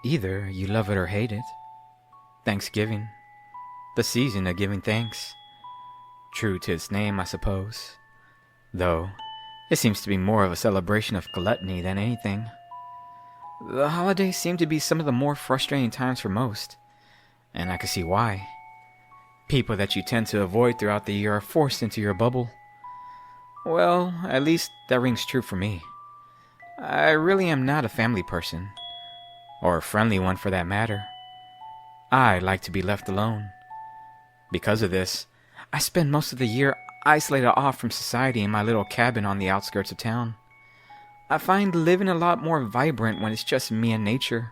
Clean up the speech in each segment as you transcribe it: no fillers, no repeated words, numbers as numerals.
Either you love it or hate it. Thanksgiving, the season of giving thanks. True to its name, I suppose. Though, it seems to be more of a celebration of gluttony than anything. The holidays seem to be some of the more frustrating times for most, and I can see why. People that you tend to avoid throughout the year are forced into your bubble. Well, at least that rings true for me. I really am not a family person, or a friendly one for that matter. I like to be left alone. Because of this, I spend most of the year isolated off from society in my little cabin on the outskirts of town. I find living a lot more vibrant when it's just me and nature.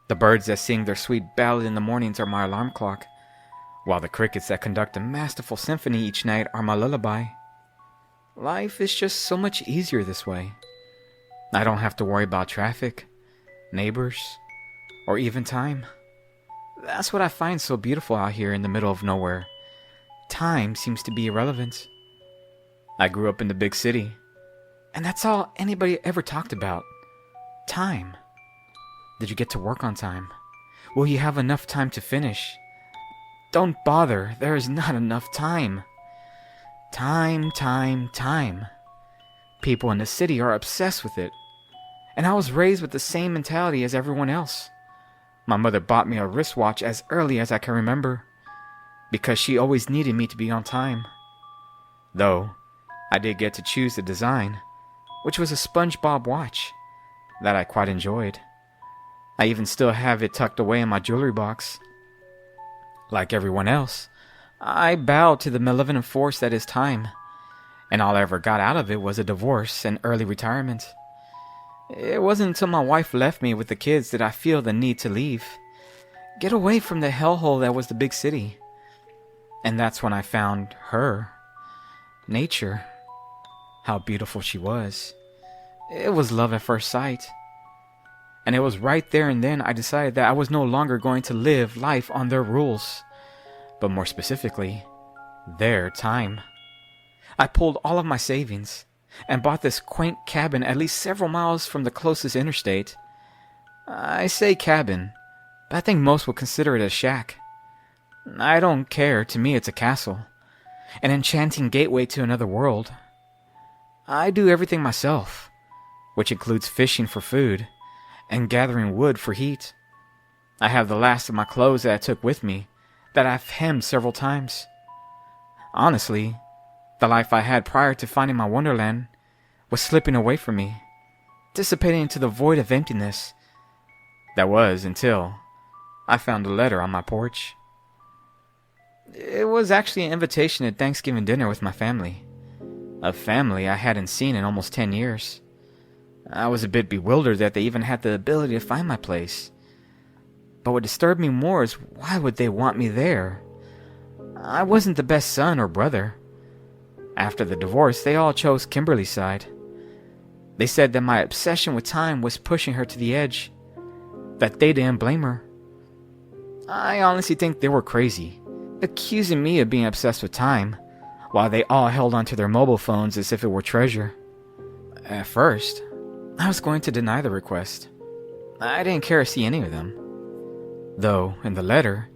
The birds that sing their sweet ballad in the mornings are my alarm clock, while the crickets that conduct a masterful symphony each night are my lullaby. Life is just so much easier this way. I don't have to worry about traffic, neighbors, or even time. That's what I find so beautiful out here in the middle of nowhere. Time seems to be irrelevant. I grew up in the big city, and that's all anybody ever talked about. Time. Did you get to work on time? Will you have enough time to finish? Don't bother, there is not enough time. Time, time, time. People in the city are obsessed with it, and I was raised with the same mentality as everyone else. My mother bought me a wristwatch as early as I can remember, because she always needed me to be on time. Though, I did get to choose the design, which was a SpongeBob watch that I quite enjoyed. I even still have it tucked away in my jewelry box. Like everyone else, I bowed to the malevolent force that is time, and all I ever got out of it was a divorce and early retirement. It wasn't until my wife left me with the kids that I feel the need to leave, get away from the hellhole that was the big city. And that's when I found her, nature. How beautiful she was. It was love at first sight. And it was right there and then I decided that I was no longer going to live life on their rules, but more specifically, their time. I pulled all of my savings and bought this quaint cabin at least several miles from the closest interstate. I say cabin, but I think most would consider it a shack. I don't care, to me it's a castle, an enchanting gateway to another world. I do everything myself, which includes fishing for food and gathering wood for heat. I have the last of my clothes that I took with me, that I've hemmed several times. Honestly, the life I had prior to finding my wonderland was slipping away from me, dissipating into the void of emptiness. That was until I found a letter on my porch. It was actually an invitation to Thanksgiving dinner with my family, a family I hadn't seen in almost 10 years. I was a bit bewildered that they even had the ability to find my place. But what disturbed me more is why would they want me there? I wasn't the best son or brother. After the divorce, they all chose Kimberly's side. They said that my obsession with time was pushing her to the edge, that they didn't blame her. I honestly think they were crazy, accusing me of being obsessed with time, while they all held onto their mobile phones as if it were treasure. At first, I was going to deny the request. I didn't care to see any of them. Though, in the letter,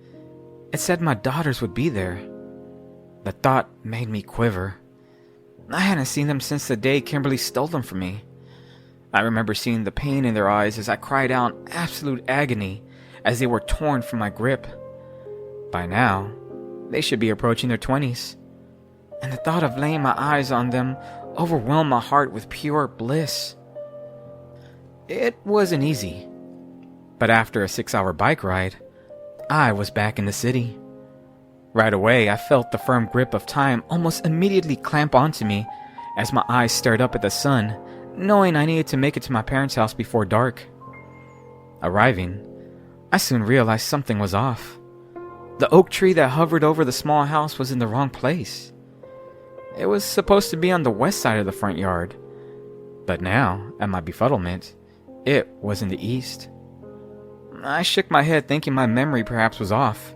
it said my daughters would be there. The thought made me quiver. I hadn't seen them since the day Kimberly stole them from me. I remember seeing the pain in their eyes as I cried out in absolute agony as they were torn from my grip. By now, they should be approaching their 20s, and the thought of laying my eyes on them overwhelmed my heart with pure bliss. It wasn't easy, but after a 6-hour bike ride, I was back in the city. Right away, I felt the firm grip of time almost immediately clamp onto me as my eyes stared up at the sun, knowing I needed to make it to my parents' house before dark. Arriving, I soon realized something was off. The oak tree that hovered over the small house was in the wrong place. It was supposed to be on the west side of the front yard, but now, at my befuddlement, it was in the east. I shook my head thinking my memory perhaps was off.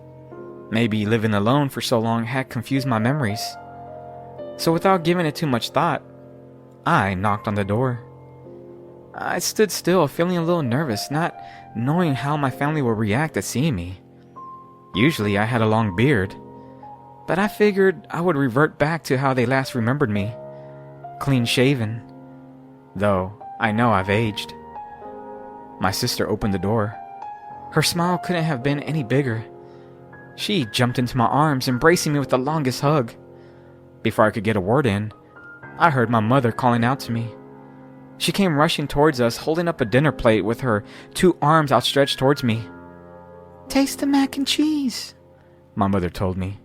Maybe living alone for so long had confused my memories. So without giving it too much thought, I knocked on the door. I stood still, feeling a little nervous, not knowing how my family would react at seeing me. Usually I had a long beard, but I figured I would revert back to how they last remembered me, clean shaven, though I know I've aged. My sister opened the door. Her smile couldn't have been any bigger. She jumped into my arms, embracing me with the longest hug. Before I could get a word in, I heard my mother calling out to me. She came rushing towards us, holding up a dinner plate with her 2 arms outstretched towards me. "Taste the mac and cheese," my mother told me.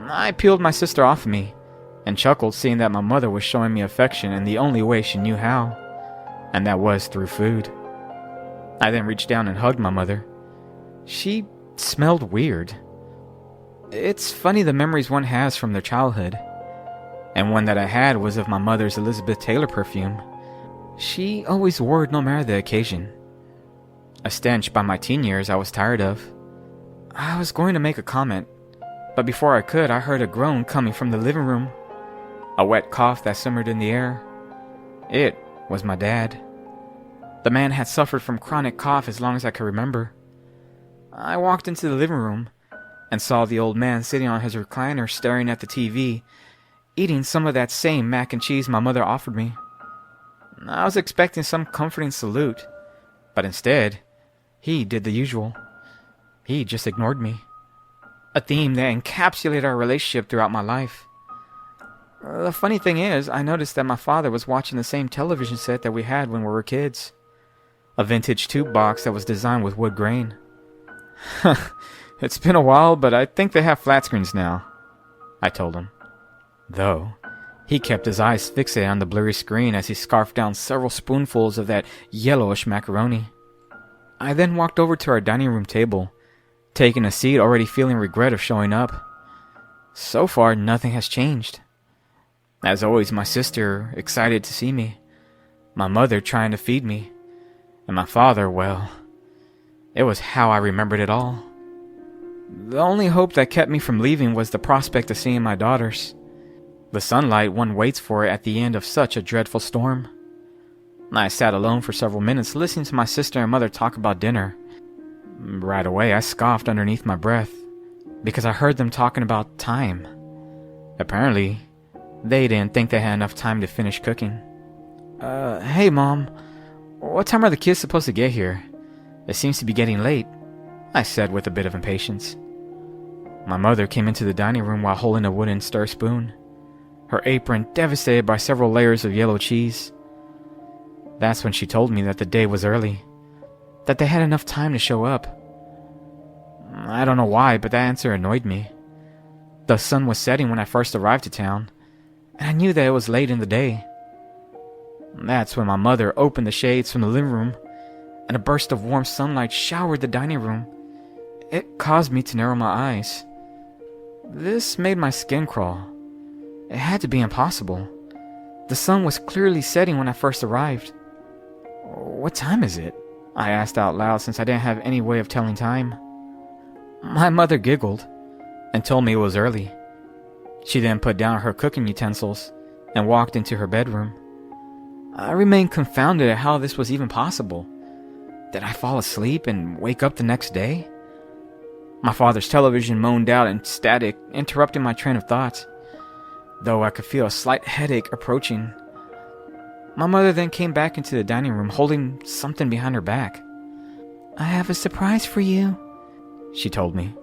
I peeled my sister off of me and chuckled, seeing that my mother was showing me affection in the only way she knew how, and that was through food. I then reached down and hugged my mother. She smelled weird. It's funny the memories one has from their childhood, and one that I had was of my mother's Elizabeth Taylor perfume. She always wore it no matter the occasion. A stench by my teen years I was tired of. I was going to make a comment, but before I could, I heard a groan coming from the living room. A wet cough that simmered in the air. It was my dad. The man had suffered from chronic cough as long as I could remember. I walked into the living room and saw the old man sitting on his recliner staring at the TV, eating some of that same mac and cheese my mother offered me. I was expecting some comforting salute, but instead, he did the usual. He just ignored me. A theme that encapsulated our relationship throughout my life. The funny thing is, I noticed that my father was watching the same television set that we had when we were kids. A vintage tube box that was designed with wood grain. "It's been a while, but I think they have flat screens now," I told him. Though, he kept his eyes fixated on the blurry screen as he scarfed down several spoonfuls of that yellowish macaroni. I then walked over to our dining room table, taking a seat, already feeling regret of showing up. So far, nothing has changed. As always, my sister excited to see me, my mother trying to feed me, and my father, well, it was how I remembered it all. The only hope that kept me from leaving was the prospect of seeing my daughters. The sunlight one waits for at the end of such a dreadful storm. I sat alone for several minutes listening to my sister and mother talk about dinner. Right away, I scoffed underneath my breath because I heard them talking about time. Apparently, they didn't think they had enough time to finish cooking. Hey Mom, what time are the kids supposed to get here? It seems to be getting late," I said with a bit of impatience. My mother came into the dining room while holding a wooden stir spoon, her apron devastated by several layers of yellow cheese. That's when she told me that the day was early, that they had enough time to show up. I don't know why, but that answer annoyed me. The sun was setting when I first arrived to town, and I knew that it was late in the day. That's when my mother opened the shades from the living room, and a burst of warm sunlight showered the dining room. It caused me to narrow my eyes. This made my skin crawl. It had to be impossible. The sun was clearly setting when I first arrived. "What time is it?" I asked out loud since I didn't have any way of telling time. My mother giggled and told me it was early. She then put down her cooking utensils and walked into her bedroom. I remained confounded at how this was even possible. Did I fall asleep and wake up the next day? My father's television moaned out in static, interrupting my train of thought, though I could feel a slight headache approaching. My mother then came back into the dining room holding something behind her back. "I have a surprise for you," she told me.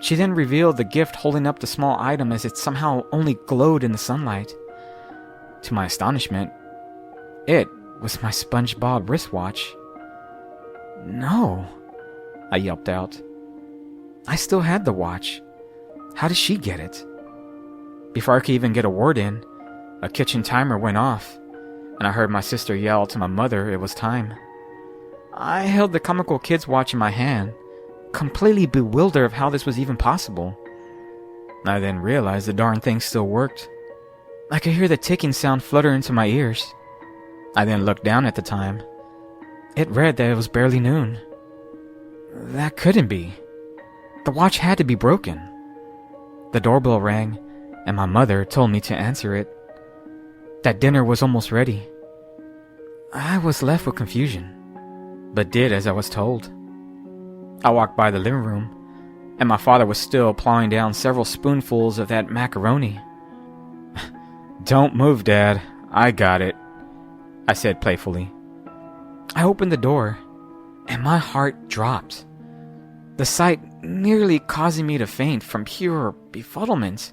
She then revealed the gift, holding up the small item as it somehow only glowed in the sunlight. To my astonishment, it was my SpongeBob wristwatch. "No," I yelped out. I still had the watch. How did she get it? Before I could even get a word in, a kitchen timer went off, and I heard my sister yell to my mother it was time. I held the comical kid's watch in my hand, completely bewildered of how this was even possible. I then realized the darn thing still worked. I could hear the ticking sound flutter into my ears. I then looked down at the time. It read that it was barely noon. That couldn't be. The watch had to be broken. The doorbell rang, and my mother told me to answer it. That dinner was almost ready. I was left with confusion, but did as I was told. I walked by the living room, and my father was still plowing down several spoonfuls of that macaroni. "Don't move, Dad. I got it," I said playfully. I opened the door, and my heart dropped, the sight nearly causing me to faint from pure befuddlement.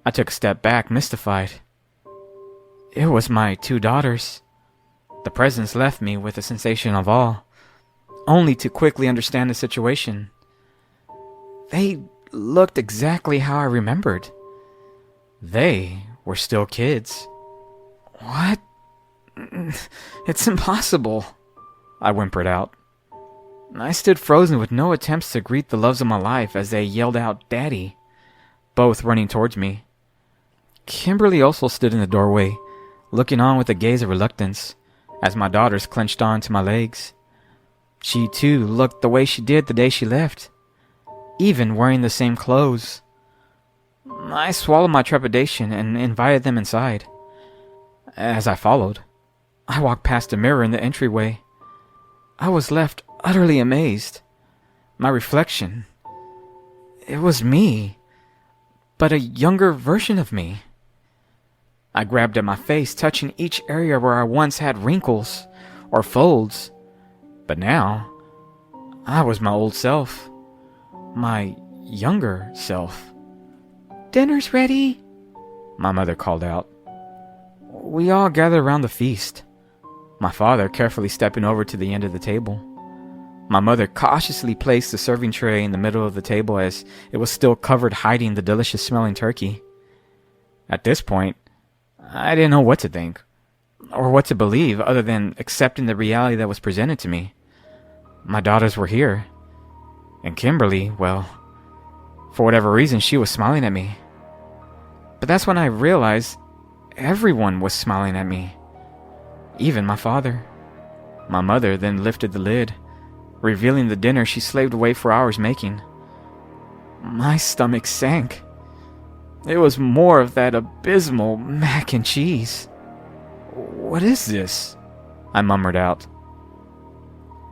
I took a step back, mystified. It was my 2 daughters. The presence left me with a sensation of awe, only to quickly understand the situation. They looked exactly how I remembered. They were still kids. "What? It's impossible," I whimpered out. I stood frozen with no attempts to greet the loves of my life as they yelled out, "Daddy," both running towards me. Kimberly also stood in the doorway, looking on with a gaze of reluctance as my daughters clenched onto my legs. She too looked the way she did the day she left, even wearing the same clothes. I swallowed my trepidation and invited them inside. As I followed, I walked past a mirror in the entryway. I was left utterly amazed. My reflection, it was me, but a younger version of me. I grabbed at my face, touching each area where I once had wrinkles or folds. But now, I was my old self, my younger self. "Dinner's ready," my mother called out. We all gathered around the feast, my father carefully stepping over to the end of the table. My mother cautiously placed the serving tray in the middle of the table as it was still covered, hiding the delicious smelling turkey. At this point, I didn't know what to think, or what to believe other than accepting the reality that was presented to me. My daughters were here, and Kimberly, well, for whatever reason, she was smiling at me. But that's when I realized everyone was smiling at me, even my father. My mother then lifted the lid, revealing the dinner she slaved away for hours making. My stomach sank. It was more of that abysmal mac and cheese. "What is this?" I murmured out.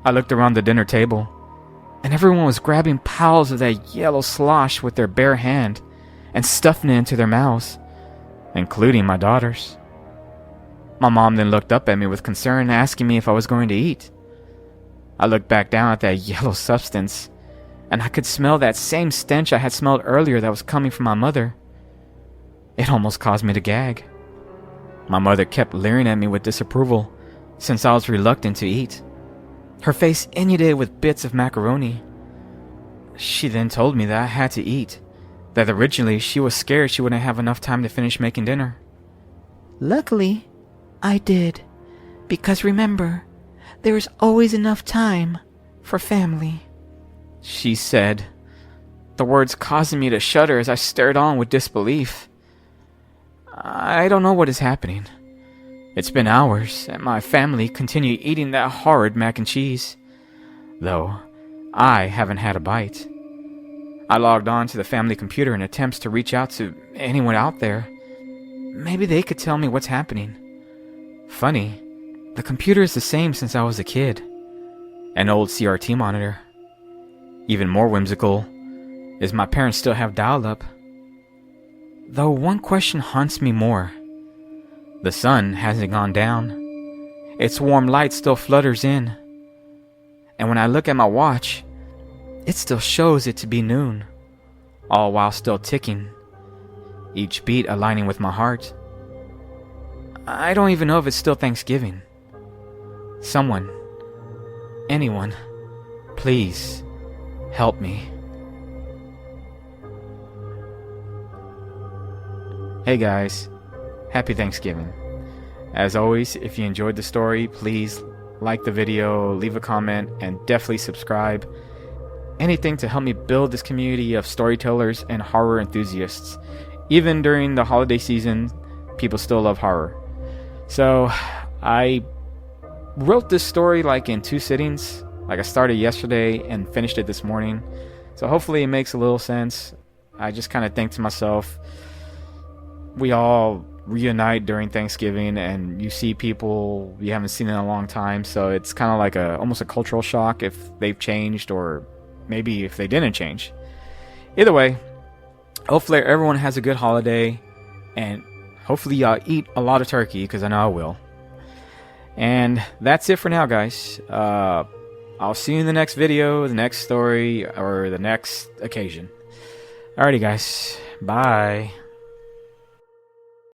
I looked around the dinner table, and everyone was grabbing piles of that yellow slosh with their bare hand and stuffing it into their mouths, including my daughters. My mom then looked up at me with concern, asking me if I was going to eat. I looked back down at that yellow substance, and I could smell that same stench I had smelled earlier that was coming from my mother. It almost caused me to gag. My mother kept leering at me with disapproval, since I was reluctant to eat, her face inundated with bits of macaroni. She then told me that I had to eat, that originally she was scared she wouldn't have enough time to finish making dinner. "Luckily, I did, because remember, there is always enough time for family," she said, the words causing me to shudder as I stared on with disbelief. I don't know what is happening. It's been hours, and my family continue eating that horrid mac and cheese, though I haven't had a bite. I logged on to the family computer in attempts to reach out to anyone out there. Maybe they could tell me what's happening. Funny, the computer is the same since I was a kid. An old CRT monitor. Even more whimsical is my parents still have dial-up. Though one question haunts me more. The sun hasn't gone down. Its warm light still flutters in. And when I look at my watch, it still shows it to be noon, all while still ticking, each beat aligning with my heart. I don't even know if it's still Thanksgiving. Someone, anyone, please help me. Hey guys, happy Thanksgiving. As always, if you enjoyed the story, please like the video, leave a comment, and definitely subscribe. Anything to help me build this community of storytellers and horror enthusiasts. Even during the holiday season, people still love horror. So, I wrote this story like in 2 sittings. Like I started yesterday and finished it this morning. So hopefully it makes a little sense. I just kind of think to myself, we all reunite during Thanksgiving, and you see people you haven't seen in a long time, so it's kind of like almost a cultural shock if they've changed, or maybe if they didn't change. Either way, hopefully everyone has a good holiday, and hopefully y'all eat a lot of turkey, because I know I will. And that's it for now, guys. I'll see you in the next video, the next story, or the next occasion. Alrighty, guys. Bye.